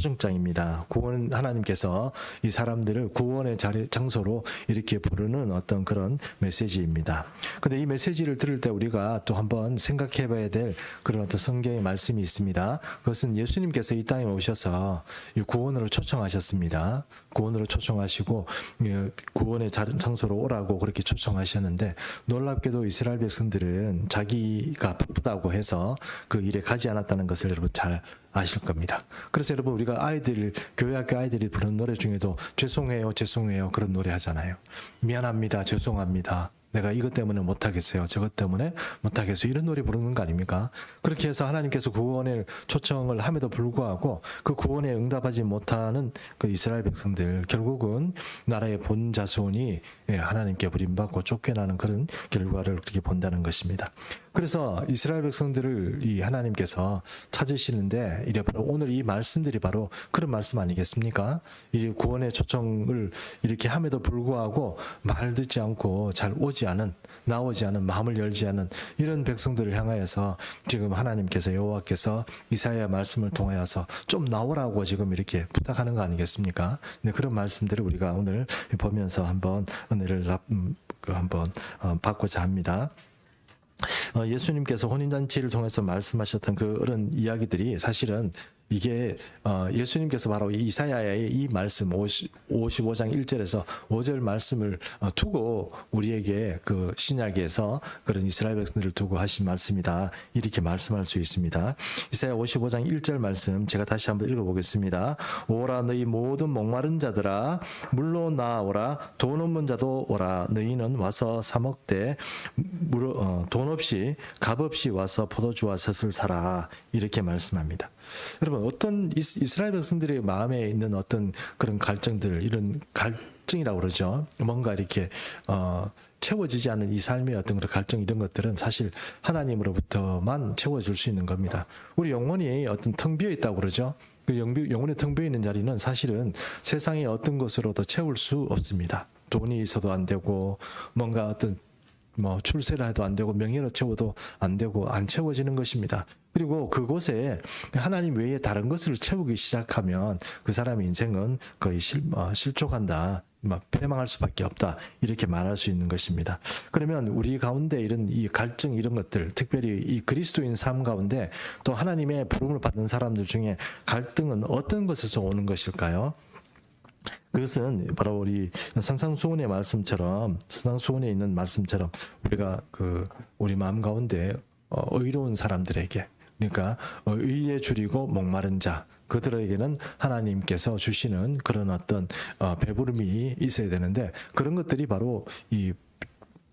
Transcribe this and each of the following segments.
초청장입니다. 구원 하나님께서 이 사람들을 구원의 장소로 이렇게 부르는 어떤 그런 메시지입니다. 근데 이 메시지를 들을 때 우리가 또 한번 생각해 봐야 될 그런 어떤 성경의 말씀이 있습니다. 그것은 예수님께서 이 땅에 오셔서 이 구원으로 초청하셨습니다. 구원으로 초청하시고 구원의 장소로 오라고 그렇게 초청하셨는데 놀랍게도 이스라엘 백성들은 자기가 바쁘다고 해서 그 일에 가지 않았다는 것을 여러분 잘 아실 겁니다. 그래서 여러분 우리가 교회학교 아이들이 부르는 노래 중에도 죄송해요, 죄송해요 그런 노래 하잖아요. 미안합니다, 죄송합니다. 내가 이것 때문에 못하겠어요. 저것 때문에 못하겠어요. 이런 노래 부르는 거 아닙니까? 그렇게 해서 하나님께서 구원을 초청을 함에도 불구하고 그 구원에 응답하지 못하는 그 이스라엘 백성들 결국은 나라의 본 자손이 하나님께 버림받고 쫓겨나는 그런 결과를 그렇게 본다는 것입니다. 그래서 이스라엘 백성들을 이 하나님께서 찾으시는데 이래 바로 오늘 이 말씀들이 바로 그런 말씀 아니겠습니까? 이 구원의 초청을 이렇게 함에도 불구하고 말 듣지 않고 잘 나오지 않은 마음을 열지 않은 이런 백성들을 향하여서 지금 하나님께서 여호와께서 이사야 말씀을 통하여서 좀 나오라고 지금 이렇게 부탁하는 거 아니겠습니까? 네, 그런 말씀들을 우리가 오늘 보면서 한번 은혜를 한번 받고자 합니다. 예수님께서 혼인잔치를 통해서 말씀하셨던 그런 이야기들이 사실은 이게 예수님께서 바로 이사야의 이 말씀 55장 1절에서 5절 말씀을 두고 우리에게 그 신약에서 그런 이스라엘 백성들을 두고 하신 말씀이다. 이렇게 말씀할 수 있습니다. 이사야 55장 1절 말씀 제가 다시 한번 읽어보겠습니다. 오라 너희 모든 목마른 자들아 물로 나오라 돈 없는 자도 오라 너희는 와서 사 먹되 돈 없이 값 없이 와서 포도주와 젖을 사라. 이렇게 말씀합니다. 여러분 어떤 이스라엘 백성들의 마음에 있는 어떤 그런 갈증들 이런 갈증이라고 그러죠. 뭔가 이렇게 채워지지 않은 이 삶의 어떤 그런 갈증 이런 것들은 사실 하나님으로부터만 채워줄 수 있는 겁니다. 우리 영혼이 어떤 텅 비어 있다고 그러죠. 그 영혼이 텅 비어 있는 자리는 사실은 세상의 어떤 것으로도 채울 수 없습니다. 돈이 있어도 안 되고 뭔가 어떤 출세를 해도 안 되고 명예로 채워도 안 되고 안 채워지는 것입니다. 그리고 그곳에 하나님 외에 다른 것을 채우기 시작하면 그 사람의 인생은 거의 실족한다. 패망할 수밖에 없다. 이렇게 말할 수 있는 것입니다. 그러면 우리 가운데 이런 이 갈증 이런 것들, 특별히 이 그리스도인 삶 가운데 또 하나님의 부름을 받는 사람들 중에 갈등은 어떤 것에서 오는 것일까요? 그것은 바로 우리 산상수훈의 말씀처럼 산상수훈에 있는 말씀처럼 우리가 우리 마음 가운데 의로운 사람들에게 그러니까 의에 줄이고 목마른 자 그들에게는 하나님께서 주시는 그런 어떤 배부름이 있어야 되는데 그런 것들이 바로 이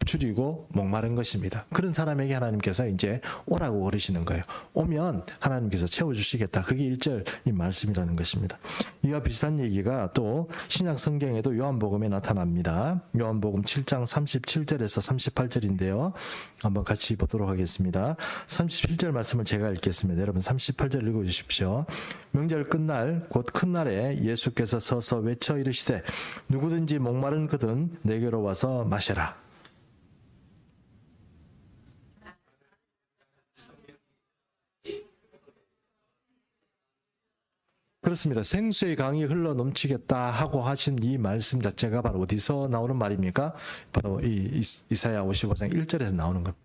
줄이고 목마른 것입니다. 그런 사람에게 하나님께서 이제 오라고 그러시는 거예요. 오면 하나님께서 채워주시겠다. 그게 1절인 말씀이라는 것입니다. 이와 비슷한 얘기가 또 신약 성경에도 요한복음에 나타납니다. 요한복음 7장 37절에서 38절인데요. 한번 같이 보도록 하겠습니다. 37절 말씀을 제가 읽겠습니다. 여러분 38절 읽어주십시오. 명절 끝날 곧 큰 날에 예수께서 서서 외쳐 이르시되 누구든지 목마른 그든 내게로 와서 마셔라. 그렇습니다. 생수의 강이 흘러 넘치겠다 하고 하신 이 말씀 자체가 바로 어디서 나오는 말입니까? 바로 이 이사야 55장 1절에서 나오는 것.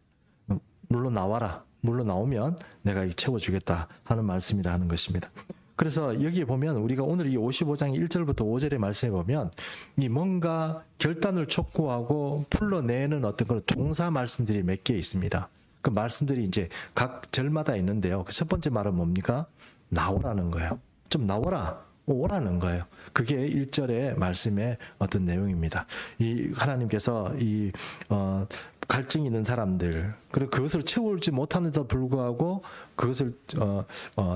물로 나와라. 물로 나오면 내가 채워주겠다 하는 말씀이라 하는 것입니다. 그래서 여기에 보면 우리가 오늘 이 55장 1절부터 5절의 말씀에 보면 이 뭔가 결단을 촉구하고 풀러내는 어떤 그런 동사 말씀들이 몇 개 있습니다. 그 말씀들이 이제 각 절마다 있는데요. 그 첫 번째 말은 뭡니까? 나오라는 거예요. 좀 나오라. 오라는 거예요. 그게 1절의 말씀의 어떤 내용입니다. 이 하나님께서 갈증이 있는 사람들 그리고 그것을 채울지 못하는데도 불구하고 그것을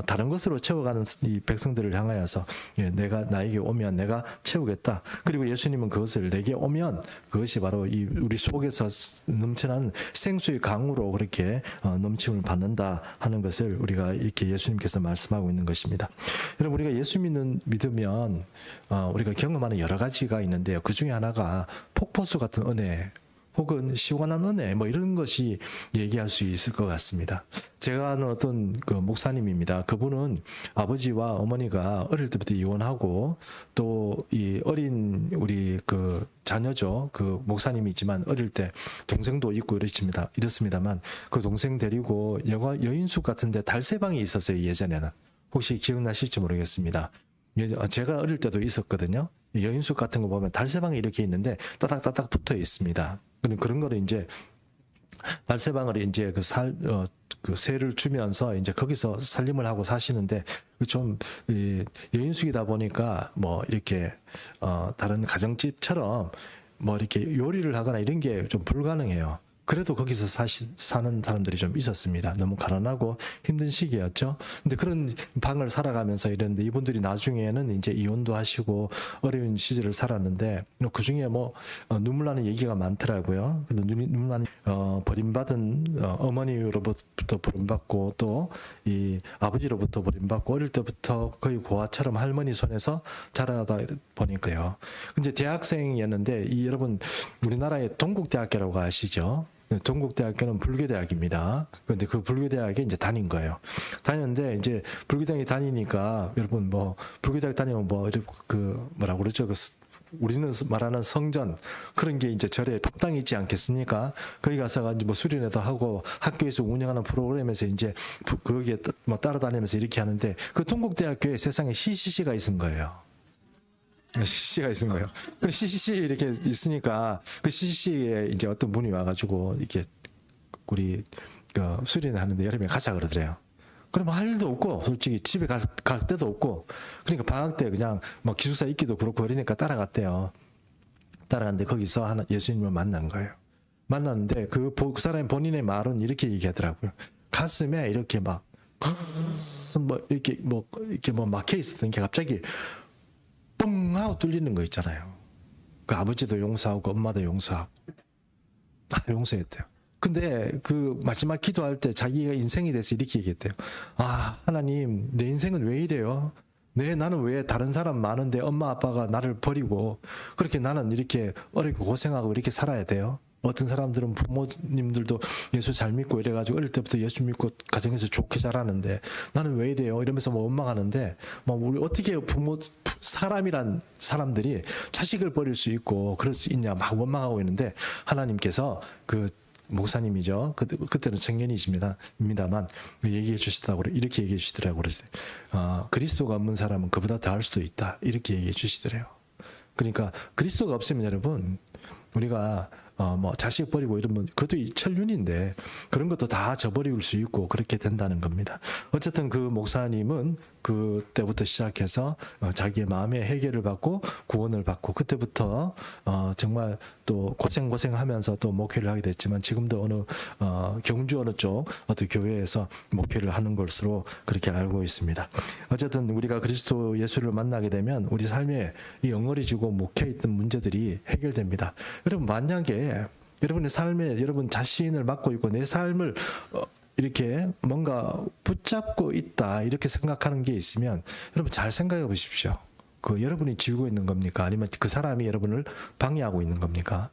다른 것으로 채워가는 이 백성들을 향하여서 나에게 오면 내가 채우겠다. 그리고 예수님은 그것을 내게 오면 그것이 바로 우리 속에서 넘쳐나는 생수의 강으로 그렇게 넘침을 받는다 하는 것을 우리가 이렇게 예수님께서 말씀하고 있는 것입니다. 여러분 우리가 예수 믿으면 우리가 경험하는 여러 가지가 있는데요. 그 중에 하나가 폭포수 같은 은혜 혹은 시원한 은혜 뭐 이런 것이 얘기할 수 있을 것 같습니다. 제가 아는 어떤 그 목사님입니다. 그분은 아버지와 어머니가 어릴 때부터 이혼하고 또 이 어린 우리 그 자녀죠. 그 목사님이지만 어릴 때 동생도 있고 이렇습니다만 그 동생 데리고 여인숙 같은데 달새방이 있었어요. 예전에는. 혹시 기억나실지 모르겠습니다. 제가 어릴 때도 있었거든요. 여인숙 같은 거 보면 달새방이 이렇게 있는데 따닥따닥 붙어 있습니다. 그런 거를 이제 달새방을 이제 그 세를 주면서 이제 거기서 살림을 하고 사시는데 좀 여인숙이다 보니까 뭐 이렇게 다른 가정집처럼 뭐 이렇게 요리를 하거나 이런 게 좀 불가능해요. 그래도 거기서 사는 사람들이 좀 있었습니다. 너무 가난하고 힘든 시기였죠. 근데 그런 방을 살아가면서 이랬는데 이분들이 나중에는 이제 이혼도 하시고 어려운 시절을 살았는데 그 중에 뭐 눈물 나는 얘기가 많더라고요. 눈물 나는 버림받은 어머니로부터 버림받고 또 이 아버지로부터 버림받고 어릴 때부터 거의 고아처럼 할머니 손에서 자라다 보니까요. 이제 대학생이었는데 여러분 우리나라의 동국대학교라고 아시죠? 동국대학교는 불교대학입니다. 그런데 그 불교대학에 이제 다닌 거예요. 다녔는데 이제 불교대학에 다니니까 여러분 뭐 불교대학 다니면 뭐 이렇게 그 뭐라고 그러죠? 우리는 말하는 성전 그런 게 이제 절에 법당이 있지 않겠습니까? 거기 가서 뭐 수련회도 하고 학교에서 운영하는 프로그램에서 이제 거기에 뭐 따라다니면서 이렇게 하는데 그 동국대학교에 세상에 CCC가 있은 거예요. CCC가 있은 거예요. 그 CCC 이렇게 있으니까 그 CCC에 이제 어떤 분이 와가지고 이렇게 우리 그 수련회 하는데 여름에 가자 그러더래요. 그럼 할 일도 없고 솔직히 집에 갈 데도 없고 그러니까 방학 때 그냥 뭐 기숙사 있기도 그렇고 그러니까 따라갔대요. 따라갔는데 거기서 예수님을 만난 거예요. 만났는데 그 사람이 본인의 말은 이렇게 얘기하더라고요. 가슴에 이렇게 막 이렇게 막혀 있었으니까 갑자기 뻥 하고 뚫리는 거 있잖아요. 그 아버지도 용서하고 엄마도 용서하고 다 용서했대요. 근데 그 마지막 기도할 때 자기가 인생에 대해서 이렇게 얘기했대요. 아, 하나님, 내 인생은 왜 이래요? 나는 왜 다른 사람 많은데 엄마 아빠가 나를 버리고 그렇게 나는 이렇게 어렵고 고생하고 이렇게 살아야 돼요? 어떤 사람들은 부모님들도 예수 잘 믿고 이래가지고 어릴 때부터 예수 믿고 가정에서 좋게 자라는데 나는 왜 이래요? 이러면서 뭐 원망하는데 뭐 우리 어떻게 사람이란 사람들이 자식을 버릴 수 있고 그럴 수 있냐 막 원망하고 있는데 하나님께서 그 목사님이죠. 그때는 청년이십니다만 얘기해 주시더라고 이렇게 얘기해 주시더라고 그랬어요. 그리스도가 없는 사람은 그보다 더할 수도 있다. 이렇게 얘기해 주시더래요. 그러니까 그리스도가 없으면 여러분 우리가 뭐 자식 버리고 이러면 그것도 천륜인데 그런 것도 다 저버릴 수 있고 그렇게 된다는 겁니다. 어쨌든 그 목사님은 그때부터 시작해서 자기의 마음의 해결을 받고 구원을 받고 그때부터 정말 또 고생하면서 또 목회를 하게 됐지만 지금도 경주 어느 쪽 어떤 교회에서 목회를 하는 것으로 그렇게 알고 있습니다. 어쨌든 우리가 그리스도 예수를 만나게 되면 우리 삶에 이 엉거리지고 묵혀있던 문제들이 해결됩니다. 여러분 만약에 여러분의 삶에 여러분 자신을 맡고 있고 내 삶을 이렇게 뭔가 붙잡고 있다 이렇게 생각하는 게 있으면 여러분 잘 생각해 보십시오. 그 여러분이 지우고 있는 겁니까? 아니면 그 사람이 여러분을 방해하고 있는 겁니까?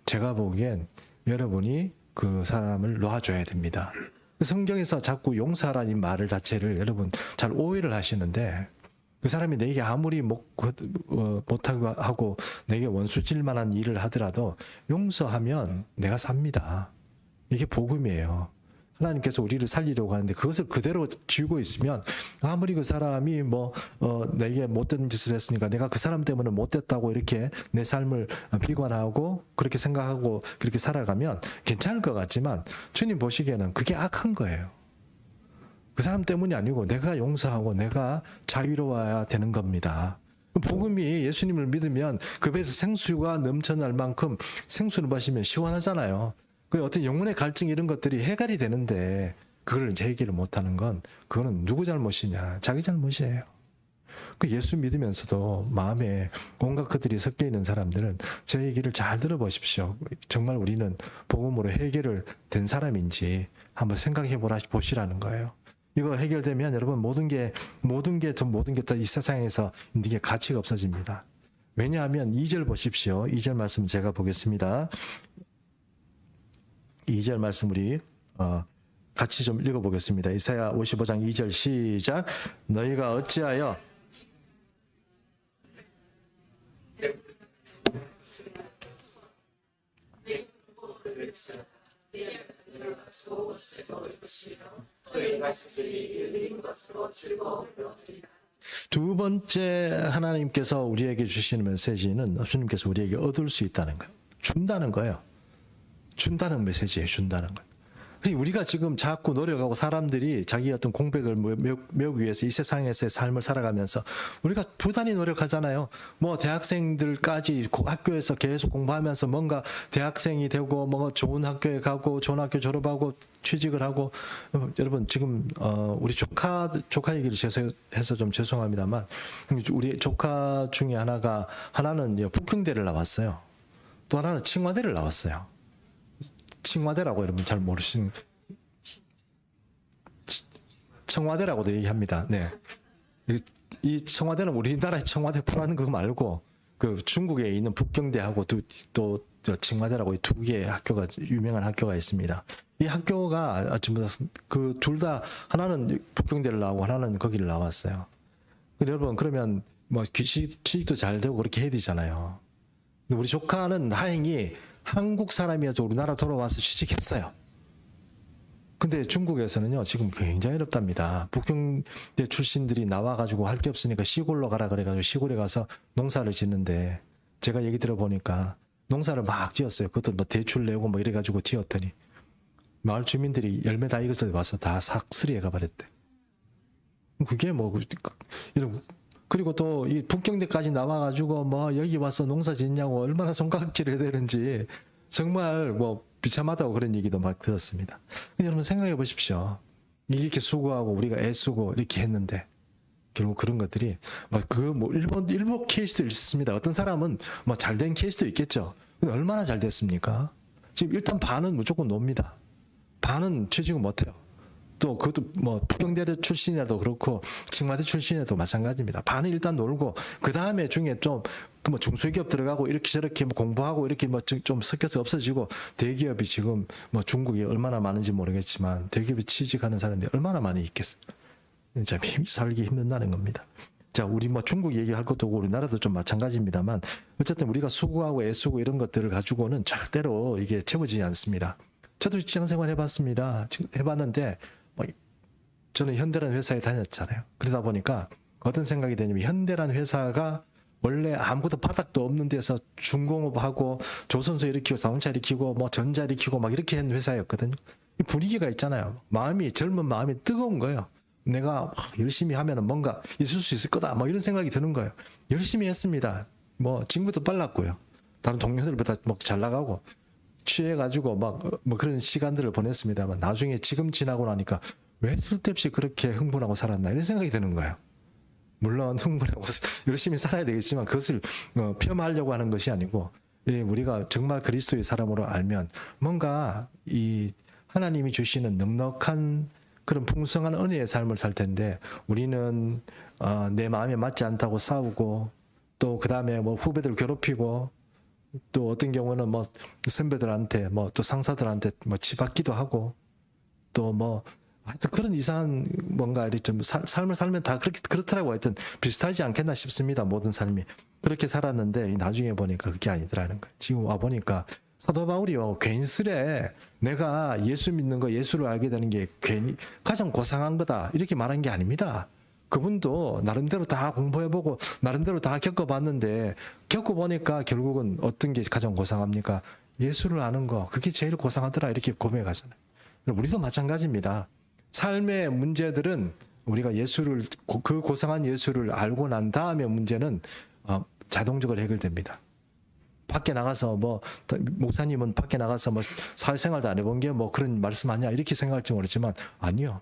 제가 보기엔 여러분이 그 사람을 놔줘야 됩니다. 성경에서 자꾸 용서하라는 말을 자체를 여러분 잘 오해를 하시는데 그 사람이 내게 아무리 못하고 하고 내게 원수질 만한 일을 하더라도 용서하면 내가 삽니다. 이게 복음이에요. 하나님께서 우리를 살리려고 하는데 그것을 그대로 지우고 있으면 아무리 그 사람이 내게 못된 짓을 했으니까 내가 그 사람 때문에 못됐다고 이렇게 내 삶을 비관하고 그렇게 생각하고 그렇게 살아가면 괜찮을 것 같지만 주님 보시기에는 그게 악한 거예요. 그 사람 때문이 아니고 내가 용서하고 내가 자유로워야 되는 겁니다. 복음이 예수님을 믿으면 그 배에서 생수가 넘쳐날 만큼 생수를 마시면 시원하잖아요. 그 어떤 영혼의 갈증 이런 것들이 해결이 되는데 그걸 이제 해결을 못하는 건 그거는 누구 잘못이냐? 자기 잘못이에요. 그 예수 믿으면서도 마음에 온갖 것들이 섞여 있는 사람들은 제 얘기를 잘 들어보십시오. 정말 우리는 복음으로 해결을 된 사람인지 한번 생각해 보시라는 거예요. 이거 해결되면 여러분 모든 게 다 이 세상에서 이게 가치가 없어집니다. 왜냐하면 2절 보십시오. 2절 말씀 제가 보겠습니다. 2절 말씀 우리 같이 좀 읽어보겠습니다. 이사야 55장 2절 시작. 너희가 어찌하여 두 번째 하나님께서 우리에게 주시는 메시지는 주님께서 우리에게 얻을 수 있다는 거예요. 준다는 거예요. 준다는 메시지예요. 준다는 거예요. 우리가 지금 자꾸 노력하고 사람들이 자기 어떤 공백을 메우기 위해서 이 세상에서의 삶을 살아가면서 우리가 부단히 노력하잖아요. 뭐 대학생들까지 학교에서 계속 공부하면서 뭔가 대학생이 되고 뭐 좋은 학교에 가고 좋은 학교 졸업하고 취직을 하고 여러분 지금 우리 조카 얘기를 해서 좀 죄송합니다만 우리 조카 중에 하나는 북경대를 나왔어요. 또 하나는 칭화대를 나왔어요. 칭화대라고 여러분 잘 모르시는 청와대라고도 얘기합니다. 네. 이 청와대는 우리나라의 청와대 포함하는 거 말고 그 중국에 있는 북경대하고 또 칭화대라고 이 두 개의 학교가 유명한 학교가 있습니다. 이 학교가 그 둘 다 하나는 북경대를 나오고 하나는 거기를 나왔어요. 여러분 그러면 뭐 취직도 잘 되고 그렇게 해야 되잖아요. 근데 우리 조카는 다행히 한국 사람이어서 우리나라 돌아와서 취직했어요. 근데 중국에서는요, 지금 굉장히 어렵답니다. 북경대 출신들이 나와가지고 할 게 없으니까 시골로 가라 그래가지고 시골에 가서 농사를 짓는데 제가 얘기 들어보니까 농사를 막 지었어요. 그것도 뭐 대출 내고 뭐 이래가지고 지었더니 마을 주민들이 열매 다 익을 때 와서 다 삭스리해 가버렸대. 그게 뭐, 그리고 또 이 북경대까지 나와가지고 뭐 여기 와서 농사 짓냐고 얼마나 손가락질 해야 되는지 정말 뭐 비참하다고 그런 얘기도 막 들었습니다. 여러분 생각해 보십시오. 이렇게 수고하고 우리가 애쓰고 이렇게 했는데 결국 그런 것들이 뭐 일부 케이스도 있습니다. 어떤 사람은 뭐 잘된 케이스도 있겠죠. 근데 얼마나 잘 됐습니까? 지금 일단 반은 무조건 놉니다. 반은 취직을 못해요. 또 그것도 뭐 북경대 출신이라도 그렇고 칭화대 출신이라도 마찬가지입니다. 반은 일단 놀고 그 다음에 중에 좀 뭐 중소기업 들어가고 이렇게 저렇게 뭐 공부하고 이렇게 뭐 좀 섞여서 없어지고 대기업이 지금 뭐 중국에 얼마나 많은지 모르겠지만 대기업에 취직하는 사람들이 얼마나 많이 있겠어요. 참 살기 힘든다는 겁니다. 자, 우리 뭐 중국 얘기할 것도 없고 우리나라도 좀 마찬가지입니다만 어쨌든 우리가 수고하고 애쓰고 이런 것들을 가지고는 절대로 이게 채워지지 않습니다. 저도 직장생활 해봤습니다. 해봤는데 저는 현대라는 회사에 다녔잖아요. 그러다 보니까 어떤 생각이 되냐면 현대라는 회사가 원래 아무것도 바닥도 없는 데서 중공업하고 조선소 일으키고 자동차 일으키고 뭐 전자 일으키고 막 이렇게 하는 회사였거든요. 이 분위기가 있잖아요. 젊은 마음이 뜨거운 거예요. 내가 열심히 하면 뭔가 있을 수 있을 거다. 뭐 이런 생각이 드는 거예요. 열심히 했습니다. 뭐 친구도 빨랐고요. 다른 동료들보다 뭐 잘 나가고 취해가지고 뭐 그런 시간들을 보냈습니다만 나중에 지금 지나고 나니까 왜 쓸데없이 그렇게 흥분하고 살았나 이런 생각이 드는 거예요. 물론 흥분하고 열심히 살아야 되겠지만 그것을 폄하하려고 하는 것이 아니고 우리가 정말 그리스도의 사람으로 알면 뭔가 이 하나님이 주시는 넉넉한 그런 풍성한 은혜의 삶을 살 텐데 우리는 내 마음에 맞지 않다고 싸우고 또 그 다음에 뭐 후배들 괴롭히고 또 어떤 경우는 뭐 선배들한테 뭐 또 상사들한테 뭐 치받기도 하고 또 뭐 하여튼 그런 이상한 뭔가 좀 삶을 살면 다 그렇더라고. 하여튼 비슷하지 않겠나 싶습니다. 모든 삶이. 그렇게 살았는데 나중에 보니까 그게 아니더라는 거예요. 지금 와 보니까 사도 바울이요. 괜스레 내가 예수 믿는 거 예수를 알게 되는 게 괜히 가장 고상한 거다. 이렇게 말한 게 아닙니다. 그분도 나름대로 다 공부해보고 나름대로 다 겪어봤는데 겪어보니까 결국은 어떤 게 가장 고상합니까? 예수를 아는 거. 그게 제일 고상하더라. 이렇게 고백하잖아요. 우리도 마찬가지입니다. 삶의 문제들은 우리가 그 고상한 예수를 알고 난 다음에 문제는 자동적으로 해결됩니다. 밖에 나가서 뭐 목사님은 밖에 나가서 뭐 사회생활도 안 해본 게 뭐 그런 말씀하냐 이렇게 생각할지 모르지만 아니요.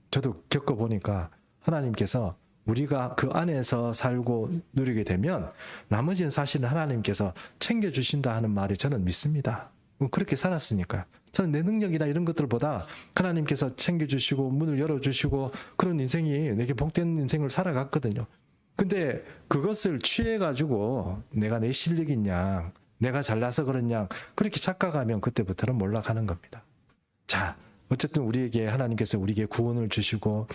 저도 겪어보니까 하나님께서 우리가 그 안에서 살고 누리게 되면 나머지는 사실은 하나님께서 챙겨주신다 하는 말이 저는 믿습니다. 그렇게 살았으니까요. 저는 내 능력이나 이런 것들보다 하나님께서 챙겨주시고 문을 열어주시고 그런 인생이 내게 복된 인생을 살아갔거든요. 근데 그것을 취해가지고 내가 내 실력이 있냐 내가 잘나서 그러냐 그렇게 착각하면 그때부터는 몰락하는 겁니다. 자, 어쨌든 우리에게 하나님께서 우리에게 구원을 주시고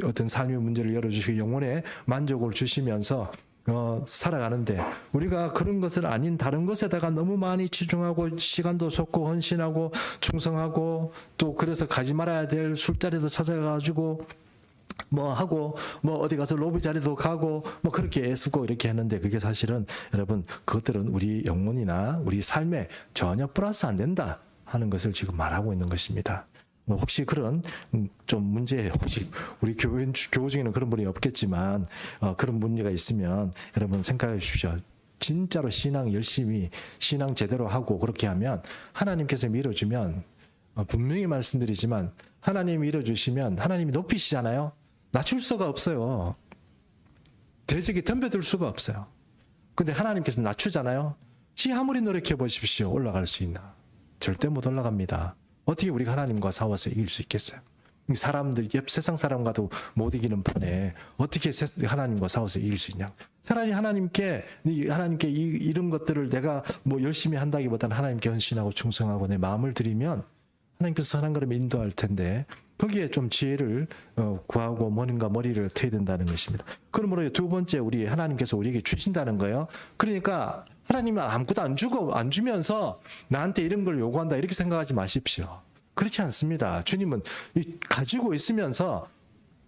어떤 삶의 문제를 열어주시고 영혼의 만족을 주시면서 살아가는데 우리가 그런 것을 아닌 다른 것에다가 너무 많이 치중하고 시간도 쏟고 헌신하고 충성하고 또 그래서 가지 말아야 될 술자리도 찾아가지고 뭐 하고 뭐 어디 가서 로비 자리도 가고 뭐 그렇게 애쓰고 이렇게 했는데 그게 사실은 여러분 그것들은 우리 영혼이나 우리 삶에 전혀 플러스 안 된다 하는 것을 지금 말하고 있는 것입니다. 뭐 혹시 그런 좀 문제 혹시 우리 교우 중에는 그런 분이 없겠지만 그런 문제가 있으면 여러분 생각해 주십시오. 진짜로 신앙 열심히 신앙 제대로 하고 그렇게 하면 하나님께서 밀어주면 분명히 말씀드리지만 하나님이 밀어주시면 하나님이 높이시잖아요. 낮출 수가 없어요. 대적이 덤벼들 수가 없어요. 근데 하나님께서 낮추잖아요. 지 아무리 노력해 보십시오. 올라갈 수 있나? 절대 못 올라갑니다. 어떻게 우리가 하나님과 싸워서 이길 수 있겠어요? 사람들, 옆 세상 사람과도 못 이기는 판에 어떻게 하나님과 싸워서 이길 수 있냐? 차라리 하나님께 이런 것들을 내가 뭐 열심히 한다기보다는 하나님께 헌신하고 충성하고 내 마음을 드리면 하나님께서 선한 걸음 인도할 텐데 거기에 좀 지혜를 구하고 뭔가 머리를 트여야 된다는 것입니다. 그러므로 두 번째 우리 하나님께서 우리에게 주신다는 거예요. 그러니까 하나님은 아무것도 안 주면서 나한테 이런 걸 요구한다 이렇게 생각하지 마십시오. 그렇지 않습니다. 주님은 가지고 있으면서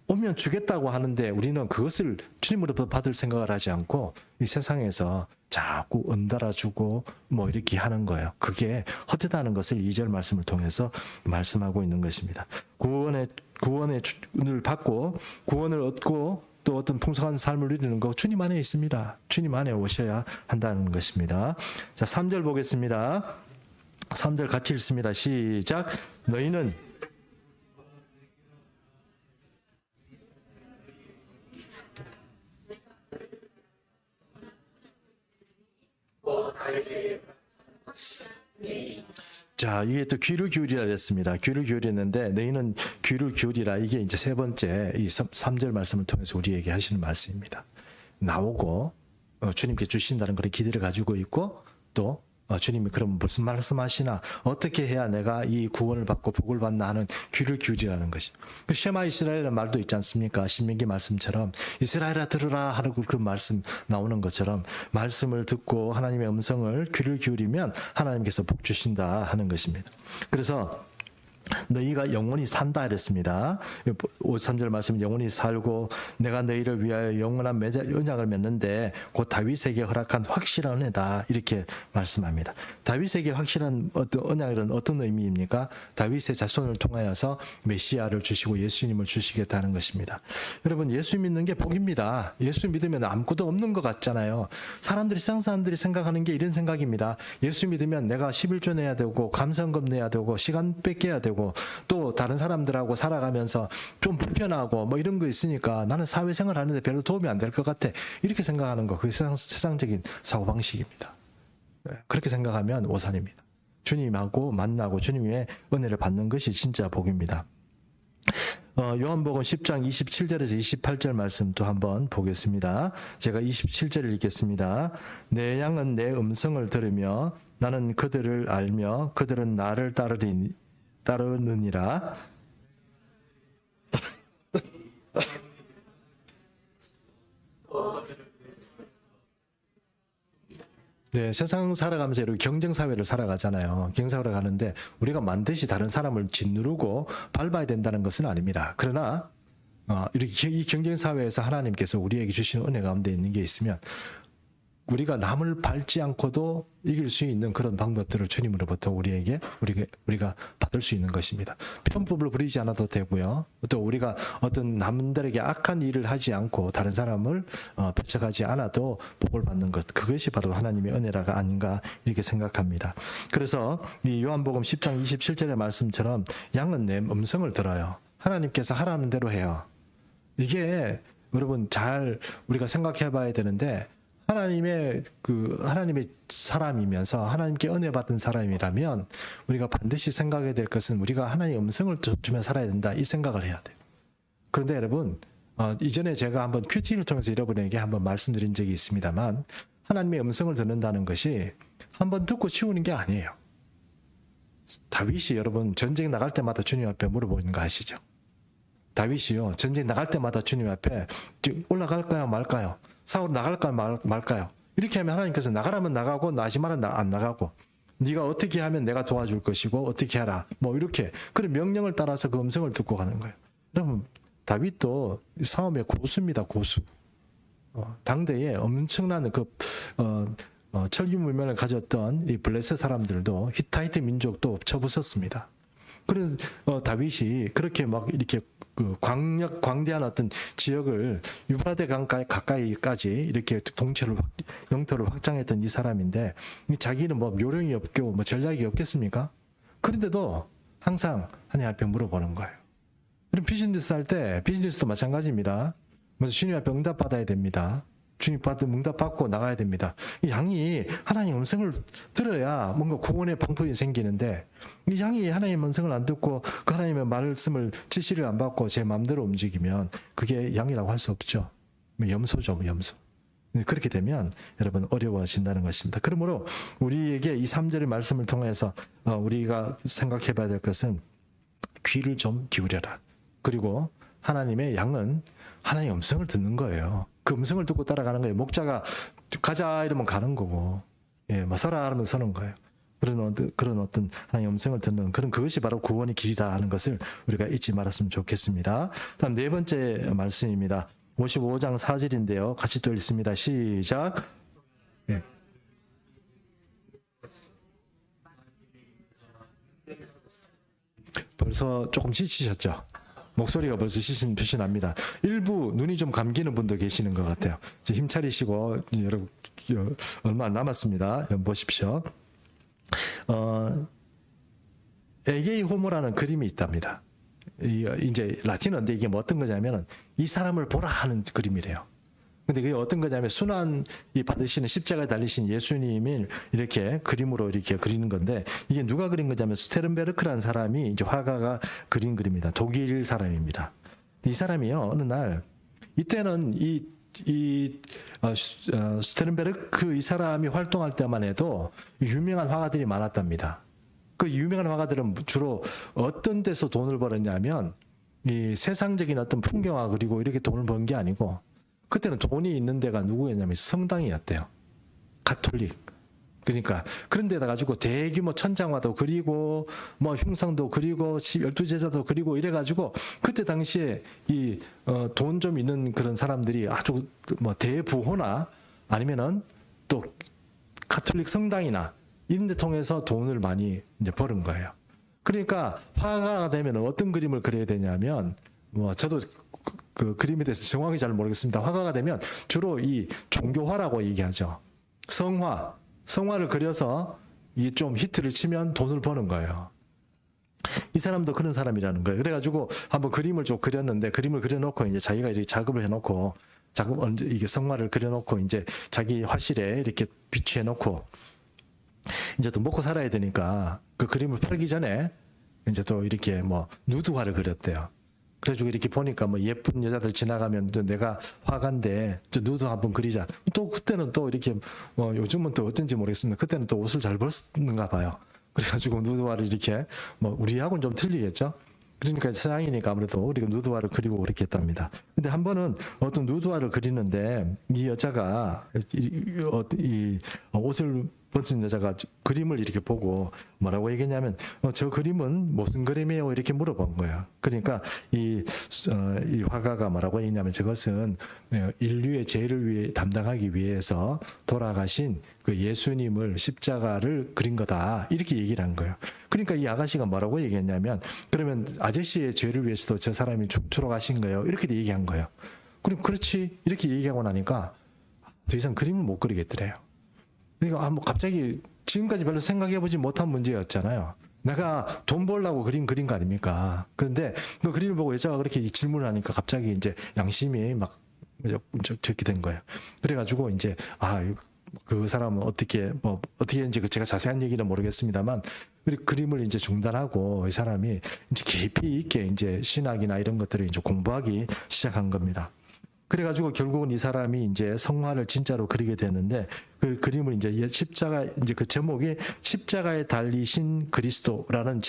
오면 주겠다고 하는데 우리는 그것을 주님으로부터 받을 생각을 하지 않고 이 세상에서 자꾸 언달아주고 뭐 이렇게 하는 거예요. 그게 헛되다는 것을 2절 말씀을 통해서 말씀하고 있는 것입니다. 구원의 은을 받고 구원을 얻고 또 어떤 풍성한 삶을 누리는 거 주님 안에 있습니다. 주님 안에 오셔야 한다는 것입니다. 자, 3절 보겠습니다. 3절 같이 읽습니다. 시작. 너희는 자, 이게 또 귀를 기울이라 그랬습니다. 귀를 기울였는데 너희는 귀를 기울이라 이게 이제 세 번째 이 3절 말씀을 통해서 우리에게 하시는 말씀입니다. 나오고 주님께 주신다는 그런 기대를 가지고 있고 또 주님이 그럼 무슨 말씀하시나 어떻게 해야 내가 이 구원을 받고 복을 받나 하는 귀를 기울이라는 것이. 그 쉐마 이스라엘이라는 말도 있지 않습니까? 신명기 말씀처럼 이스라엘아 들으라 하는 그런 말씀 나오는 것처럼 말씀을 듣고 하나님의 음성을 귀를 기울이면 하나님께서 복 주신다 하는 것입니다. 그래서 너희가 영원히 산다 이랬습니다. 3절 말씀 영원히 살고 내가 너희를 위하여 영원한 언약을 맺는데 곧 다윗에게 허락한 확실한 은혜다 이렇게 말씀합니다. 다윗에게 확실한 어떤 언약은 어떤 의미입니까? 다윗의 자손을 통하여서 메시아를 주시고 예수님을 주시겠다는 것입니다. 여러분 예수 믿는 게 복입니다. 예수 믿으면 아무것도 없는 것 같잖아요. 세상 사람들이 생각하는 게 이런 생각입니다. 예수 믿으면 내가 11조 내야 되고 감사금 내야 되고 시간 뺏겨야 되고 또 다른 사람들하고 살아가면서 좀 불편하고 뭐 이런 거 있으니까 나는 사회생활 하는데 별로 도움이 안 될 것 같아 이렇게 생각하는 거 그게 세상적인 사고방식입니다. 그렇게 생각하면 오산입니다. 주님하고 만나고 주님의 은혜를 받는 것이 진짜 복입니다. 요한복음 10장 27절에서 28절 말씀도 한번 보겠습니다. 제가 27절을 읽겠습니다. 내 양은 내 음성을 들으며 나는 그들을 알며 그들은 나를 따르느니라. 네, 세상 살아가면서 이렇게 경쟁사회를 살아가잖아요. 경쟁사회를 가는데 우리가 반드시 다른 사람을 짓누르고 밟아야 된다는 것은 아닙니다. 그러나 이렇게 이 경쟁사회에서 하나님께서 우리에게 주시는 은혜 가운데 있는 게 있으면 우리가 남을 밟지 않고도 이길 수 있는 그런 방법들을 주님으로부터 우리가 받을 수 있는 것입니다. 편법을 부리지 않아도 되고요. 또 우리가 어떤 남들에게 악한 일을 하지 않고 다른 사람을 배척하지 않아도 복을 받는 것, 그것이 바로 하나님의 은혜라가 아닌가 이렇게 생각합니다. 그래서 이 요한복음 10장 27절의 말씀처럼 양은 내 음성을 들어요. 하나님께서 하라는 대로 해요. 이게 여러분 잘 우리가 생각해 봐야 되는데 하나님의 사람이면서 하나님께 은혜 받은 사람이라면 우리가 반드시 생각해야 될 것은 우리가 하나님의 음성을 듣으며 살아야 된다 이 생각을 해야 돼요. 그런데 여러분 이전에 제가 한번 큐티를 통해서 여러분에게 한번 말씀드린 적이 있습니다만 하나님의 음성을 듣는다는 것이 한번 듣고 치우는 게 아니에요. 다윗이 여러분 전쟁 나갈 때마다 주님 앞에 물어보는 거 아시죠? 다윗이요 전쟁 나갈 때마다 주님 앞에 올라갈까요 말까요? 사울 나갈까요 말까요? 이렇게 하면 하나님께서 나가라면 나가고 나지 말면 안 나가고, 네가 어떻게 하면 내가 도와줄 것이고 어떻게 하라 뭐 이렇게 그런 명령을 따라서 그 음성을 듣고 가는 거예요. 여러분 다윗도 싸움의 고수입니다. 고수. 당대에 엄청난 철기문명을 가졌던 이 블레셋 사람들도 히타이트 민족도 쳐부쉈습니다. 그런 다윗이 그렇게 막 이렇게 그 광대한 어떤 지역을 유브라데 강 가까이까지 이렇게 영토를 확장했던 이 사람인데, 자기는 뭐 묘령이 없고 뭐 전략이 없겠습니까? 그런데도 항상 하나님 앞에 물어보는 거예요. 그럼 비즈니스 할 때 비즈니스도 마찬가지입니다. 먼저 주님 앞에 응답 받아야 됩니다. 주님 응답 받고 나가야 됩니다. 이 양이 하나님 음성을 들어야 뭔가 구원의 방법이 생기는데, 이 양이 하나님 음성을 안 듣고 그 하나님의 말씀을 지시를 안 받고 제 마음대로 움직이면 그게 양이라고 할 수 없죠. 염소죠, 염소. 그렇게 되면 여러분 어려워진다는 것입니다. 그러므로 우리에게 이 3절의 말씀을 통해서 우리가 생각해 봐야 될 것은 귀를 좀 기울여라. 그리고 하나님의 양은 하나님의 음성을 듣는 거예요. 그 음성을 듣고 따라가는 거예요. 목자가 가자 이러면 가는 거고, 뭐 서라 하면 서는 거예요. 그런 어떤 하나님의 음성을 듣는 그것이 바로 구원의 길이다 하는 것을 우리가 잊지 말았으면 좋겠습니다. 다음 네 번째 말씀입니다. 55장 4절인데요. 같이 또 읽습니다. 시작. 예. 벌써 조금 지치셨죠? 목소리가 벌써 지친 표시 납니다. 일부 눈이 좀 감기는 분도 계시는 것 같아요. 힘 차리시고, 여러분 얼마 안 남았습니다. 여러분 보십시오. 에게이 호모라는 그림이 있답니다. 이제 라틴어인데 이게 뭐 어떤 거냐면 이 사람을 보라 하는 그림이래요. 근데 그게 어떤 거냐면 순환이 받으시는 십자가에 달리신 예수님을 이렇게 그림으로 이렇게 그리는 건데, 이게 누가 그린 거냐면 스테른베르크라는 사람이 이제 화가가 그린 그림입니다. 독일 사람입니다. 이 사람이요 어느 날, 이때는 스테른베르크 이 사람이 활동할 때만 해도 유명한 화가들이 많았답니다. 그 유명한 화가들은 주로 어떤 데서 돈을 벌었냐면 이 세상적인 어떤 풍경화 그리고 이렇게 돈을 번 게 아니고, 그때는 돈이 있는 데가 누구였냐면 성당이었대요. 가톨릭. 그러니까 그런 데다 가지고 대규모 천장화도 그리고 뭐 흉상도 그리고 12제자도 그리고 이래 가지고 그때 당시에 이 돈 좀 있는 그런 사람들이 아주 뭐 대부호나 아니면은 또 가톨릭 성당이나 이런 데 통해서 돈을 많이 이제 버는 거예요. 그러니까 화가가 되면 어떤 그림을 그려야 되냐면, 뭐 저도 그 그림에 대해서 정확히 잘 모르겠습니다. 화가가 되면 주로 이 종교화라고 얘기하죠. 성화를 그려서 이게 좀 히트를 치면 돈을 버는 거예요. 이 사람도 그런 사람이라는 거예요. 그래가지고 한번 그림을 좀 그렸는데, 그림을 그려놓고 이제 자기가 이렇게 작업을 해놓고 이게 성화를 그려놓고 이제 자기 화실에 이렇게 비치해놓고 이제 또 먹고 살아야 되니까 그 그림을 팔기 전에 이제 또 이렇게 뭐 누드화를 그렸대요. 그래가지고 이렇게 보니까 뭐 예쁜 여자들 지나가면 또 내가 화가인데 저 누드 한번 그리자. 또 그때는 또 이렇게 뭐 요즘은 또 어쩐지 모르겠습니다. 그때는 또 옷을 잘 벗는가 봐요. 그래가지고 누드화를 이렇게 뭐 우리하고는 좀 틀리겠죠. 그러니까 서양이니까 아무래도 우리가 누드화를 그리고 그렇게 했답니다. 근데 한 번은 어떤 누드화를 그리는데 이 여자가 이 옷을 벗은 여자가 그림을 이렇게 보고 뭐라고 얘기했냐면 저 그림은 무슨 그림이에요? 이렇게 물어본 거예요. 그러니까 이 화가가 뭐라고 했냐면 저것은 인류의 죄를 위해 담당하기 위해서 돌아가신 그 예수님을 십자가를 그린 거다. 이렇게 얘기를 한 거예요. 그러니까 이 아가씨가 뭐라고 얘기했냐면 그러면 아저씨의 죄를 위해서도 저 사람이 돌아가신 거예요. 이렇게 얘기한 거예요. 그럼 그렇지 이렇게 얘기하고 나니까 더 이상 그림을 못 그리겠더래요. 그러니까 뭐 갑자기 지금까지 별로 생각해보지 못한 문제였잖아요. 내가 돈 벌려고 그린 거 아닙니까? 그런데 그 그림을 보고 여자가 그렇게 질문을 하니까 갑자기 이제 양심이 막 적게 된 거예요. 그래가지고 이제 그 사람은 어떻게 했는지 제가 자세한 얘기는 모르겠습니다만 그림을 이제 중단하고 이 사람이 이제 깊이 있게 이제 신학이나 이런 것들을 이제 공부하기 시작한 겁니다. 그래가지고 결국은 이 사람이 이제 성화를 진짜로 그리게 되는데 그 그림을 이제 십자가 이제 그 제목이 십자가에 달리신 그리스도라는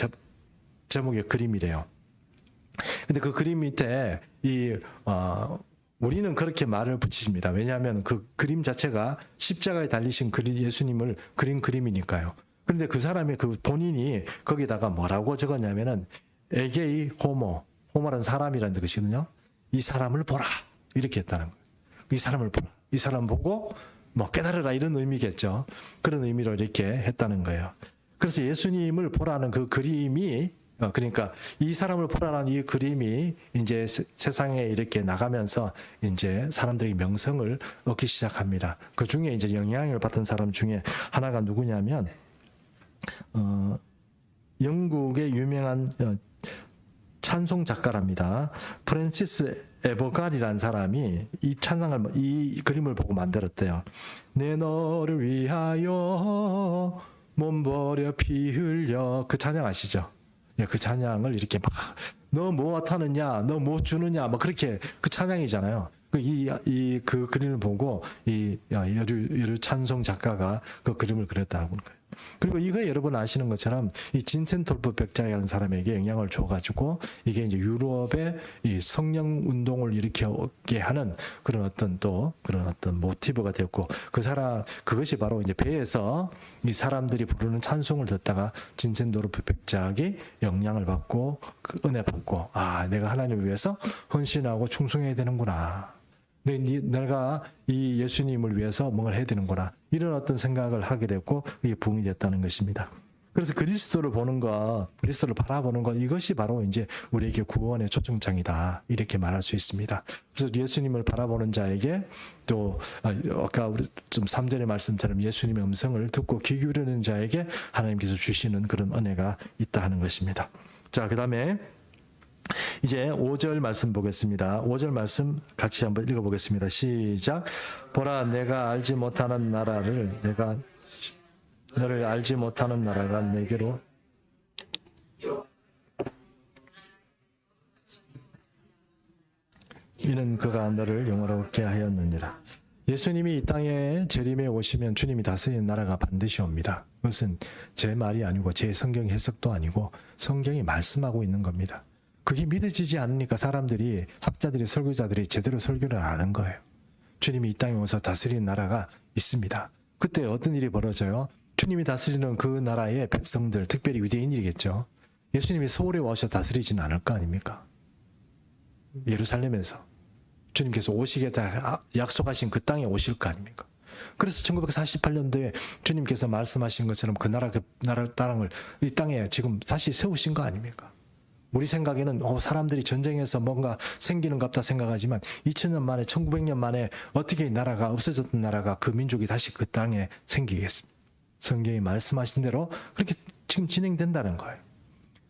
제목의 그림이래요. 근데 그 그림 밑에 우리는 그렇게 말을 붙이십니다. 왜냐하면 그 그림 자체가 십자가에 달리신 예수님을 그린 그림이니까요. 그런데 그 사람이 그 본인이 거기다가 뭐라고 적었냐면은 에게이 호모라는 사람이라는 것이거든요. 이 사람을 보라 이렇게 했다는 거예요. 이 사람을 보라. 이 사람 보고 뭐 깨달으라 이런 의미겠죠. 그런 의미로 이렇게 했다는 거예요. 그래서 예수님을 보라는 그 그림이 그러니까 이 사람을 보라는 이 그림이 이제 세상에 이렇게 나가면서 이제 사람들이 명성을 얻기 시작합니다. 그 중에 이제 영향을 받은 사람 중에 하나가 누구냐면 영국의 유명한 찬송 작가랍니다. 프랜시스 에버갈이라는 사람이 이 그림을 보고 만들었대요. 내 너를 위하여 몸버려 피 흘려 그 찬양 아시죠? 그 찬양을 이렇게 막 너 무엇하느냐, 너 뭐 주느냐, 막 그렇게 그 찬양이잖아요. 그 그림을 보고 여류 찬송 작가가 그 그림을 그렸다고 하는 거예요. 그리고 이거 여러분 아시는 것처럼 이 진센톨프 백작이라는 사람에게 영향을 줘가지고 이게 이제 유럽의 이 성령 운동을 일으키게 하는 그런 어떤 모티브가 되었고 그것이 바로 이제 배에서 이 사람들이 부르는 찬송을 듣다가 진센톨프 백작이 영향을 받고 그 은혜 받고 내가 하나님을 위해서 헌신하고 충성해야 되는구나. 내가 이 예수님을 위해서 뭔가를 해야 되는구나. 이런 어떤 생각을 하게 됐고 이게 부흥이 됐다는 것입니다. 그래서 그리스도를 바라보는 것 이것이 바로 이제 우리에게 구원의 초청장이다. 이렇게 말할 수 있습니다. 그래서 예수님을 바라보는 자에게 또 아까 우리 좀 3절의 말씀처럼 예수님의 음성을 듣고 귀 기울이는 자에게 하나님께서 주시는 그런 은혜가 있다 하는 것입니다. 자, 그다음에 이제 5절 말씀 보겠습니다. 5절 말씀 같이 한번 읽어보겠습니다. 시작. 보라, 내가 알지 못하는 나라를 너를 알지 못하는 나라가 내게로 이는 그가 너를 영화롭게 하였느니라. 예수님이 이 땅에 재림에 오시면 주님이 다스리는 나라가 반드시 옵니다. 그것은 제 말이 아니고 제 성경 해석도 아니고 성경이 말씀하고 있는 겁니다. 그게 믿어지지 않으니까 사람들이 학자들이 설교자들이 제대로 설교를 안 하는 거예요. 주님이 이 땅에 오셔서 다스리는 나라가 있습니다. 그때 어떤 일이 벌어져요? 주님이 다스리는 그 나라의 백성들, 특별히 유대인이겠죠. 예수님이 서울에 와서 다스리지는 않을 거 아닙니까? 예루살렘에서 주님께서 오시겠다 약속하신 그 땅에 오실 거 아닙니까? 그래서 1948년도에 주님께서 말씀하신 것처럼 그 땅을 이 땅에 지금 다시 세우신 거 아닙니까? 우리 생각에는 사람들이 전쟁에서 뭔가 생기는 것 같다 생각하지만 2000년 만에 1900년 만에 어떻게 이 나라가 없어졌던 나라가 그 민족이 다시 그 땅에 생기겠습니까? 성경이 말씀하신 대로 그렇게 지금 진행된다는 거예요.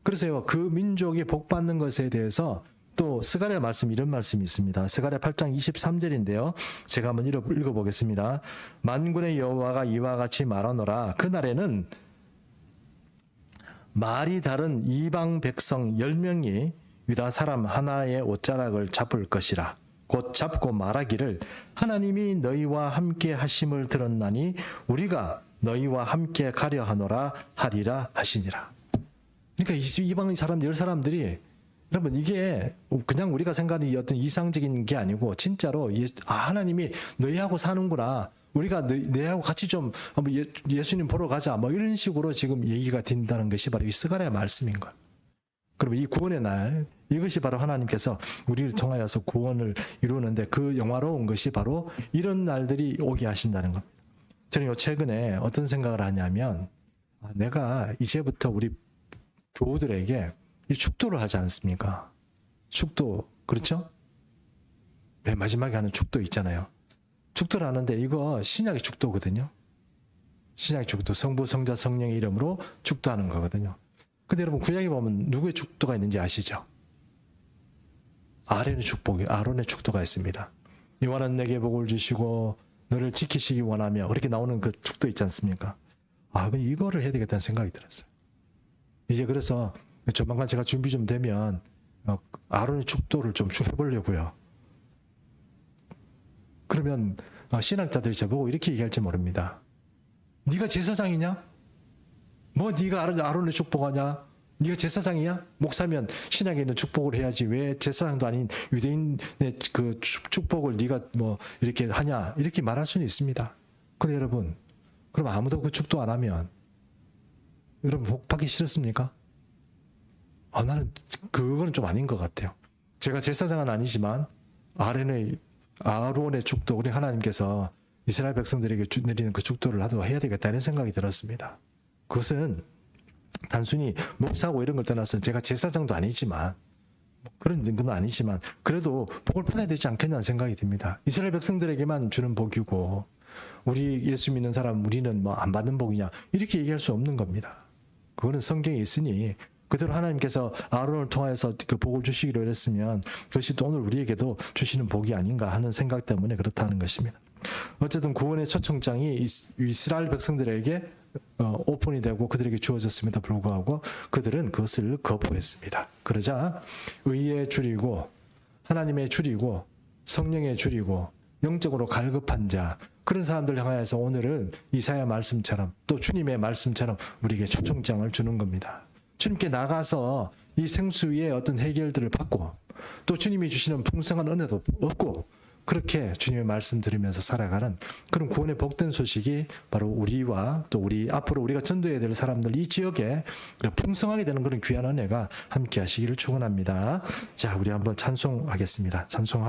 그래서요, 그 민족이 복받는 것에 대해서 또 스가랴 말씀 이런 말씀이 있습니다. 스가랴 8장 23절인데요. 제가 한번 읽어보겠습니다. 만군의 여호와가 이와 같이 말하노라. 그날에는 말이 다른 이방 백성 10명이 유다 사람 하나의 옷자락을 잡을 것이라. 곧 잡고 말하기를 하나님이 너희와 함께 하심을 들었나니 우리가 너희와 함께 가려 하노라 하리라 하시니라. 그러니까 이방 사람 10사람들이 여러분 이게 그냥 우리가 생각하는 어떤 이상적인 게 아니고 진짜로 하나님이 너희하고 사는구나. 우리가 너희하고 같이 좀 예수님 보러 가자. 뭐 이런 식으로 지금 얘기가 된다는 것이 바로 이 스가랴의 말씀인 거예요. 그러면 이 구원의 날 이것이 바로 하나님께서 우리를 통하여서 구원을 이루는데 그 영화로운 것이 바로 이런 날들이 오게 하신다는 겁니다. 저는 최근에 어떤 생각을 하냐면 내가 이제부터 우리 교우들에게 이 축도를 하지 않습니까? 축도 그렇죠? 맨 마지막에 하는 축도 있잖아요. 축도를 하는데 이거 신약의 축도거든요. 신약의 축도 성부 성자 성령의 이름으로 축도하는 거거든요. 근데 여러분 구약에 보면 누구의 축도가 있는지 아시죠? 아론의 축도가 있습니다. 여호와는 내게 복을 주시고 너를 지키시기 원하며 그렇게 나오는 그 축도 있지 않습니까? 이거를 해야 되겠다는 생각이 들었어요. 이제 그래서 조만간 제가 준비 좀 되면 아론의 축도를 좀 해보려고요. 그러면 신학자들이 저보고 이렇게 얘기할지 모릅니다. 네가 제사장이냐? 뭐 네가 아론의 축복하냐? 네가 제사장이야? 목사면 신약에 있는 축복을 해야지 왜 제사장도 아닌 유대인의 그 축복을 네가 뭐 이렇게 하냐? 이렇게 말할 수는 있습니다. 근데 여러분, 그럼 아무도 그 축도 안 하면 여러분 복 받기 싫었습니까? 나는 그거는 좀 아닌 것 같아요. 제가 제사장은 아니지만 아론의 축도, 우리 하나님께서 이스라엘 백성들에게 내리는 그 축도를 나도 해야 되겠다는 생각이 들었습니다. 그것은 단순히 목사고 이런 걸 떠나서 제가 제사장도 아니지만 그런 건 아니지만 그래도 복을 받아야 되지 않겠냐는 생각이 듭니다. 이스라엘 백성들에게만 주는 복이고 우리 예수 믿는 사람 우리는 뭐 안 받는 복이냐 이렇게 얘기할 수 없는 겁니다. 그거는 성경에 있으니 그대로 하나님께서 아론을 통하여서 그 복을 주시기로 했으면 그것이 또 오늘 우리에게도 주시는 복이 아닌가 하는 생각 때문에 그렇다는 것입니다. 어쨌든 구원의 초청장이 이스라엘 백성들에게 오픈이 되고 그들에게 주어졌음에도 불구하고 그들은 그것을 거부했습니다. 그러자 의의 줄이고 하나님의 줄이고 성령의 줄이고 영적으로 갈급한 자 그런 사람들 향하여서 오늘은 이사야 말씀처럼 또 주님의 말씀처럼 우리에게 초청장을 주는 겁니다. 주님께 나가서 이 생수의 어떤 해결들을 받고 또 주님이 주시는 풍성한 은혜도 얻고 그렇게 주님의 말씀 들으면서 살아가는 그런 구원의 복된 소식이 바로 우리와 또 우리 앞으로 우리가 전도해야 될 사람들 이 지역에 풍성하게 되는 그런 귀한 은혜가 함께 하시기를 축원합니다. 자, 우리 한번 찬송하겠습니다. 찬송하고